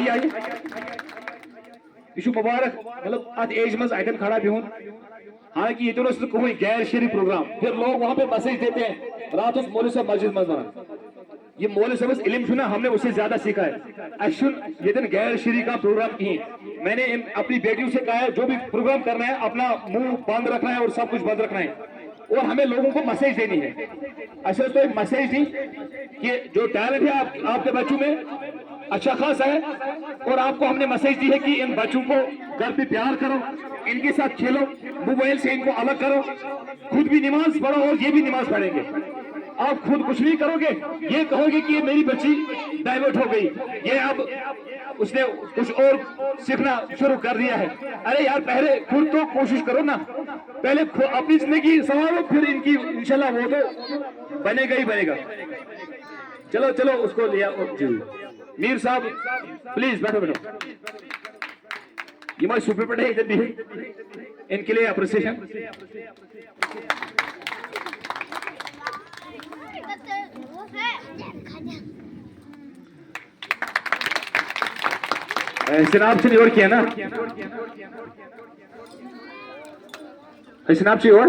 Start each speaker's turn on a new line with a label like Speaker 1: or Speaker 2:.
Speaker 1: آئیے آئیے یہ مبارک مطلب ات ایج مز اتن کھڑا بہن حالانکہ یہ تو کوئی غیر شرعی پروگرام پھر لوگ وہاں پہ میسج دیتے ہیں رات اس مولوی صاحب مسجد مز یہ مولوی صاحب علم چھنا ہم نے اس سے زیادہ سیکھا ہے ایکشن یہ دن غیر شرعی کا پروگرام کی میں نے اپنی بیٹیوں سے کہا ہے جو بھی پروگرام کرنا ہے اپنا منہ بند رکھنا ہے اور سب کچھ بند رکھنا ہے اور ہمیں لوگوں کو میسج دینی ہے اصل تو ایک میسج دی کہ جو ٹیلنٹ ہے آپ کے بچوں میں اچھا خاصا ہے اور آپ کو ہم نے میسج دی ہے کہ ان بچوں کو گھر پہ پیار کرو ان کے ساتھ کھیلو موبائل سے ان کو الگ کرو خود بھی نماز پڑھو اور یہ بھی نماز پڑھیں گے آپ خود کچھ نہیں کرو گے یہ کہو گے کہ یہ میری بچی ڈائیورٹ ہو گئی یہ اب اس نے کچھ اور سیکھنا شروع کر دیا ہے ارے یار پہلے خود تو کوشش کرو نا پہلے اپنی زندگی سنوارو پھر ان کی انشاءاللہ وہ تو بنے گا ہی بنے گا چلو چلو اس کو لیا جی میر صاحب پلیز بیٹھو بیٹھو یہ ہمارے سپر پٹ ہے ادھر بھی ہے ان کے لیے اپریسیشن سناب سے اور کیا نا سناب سے اور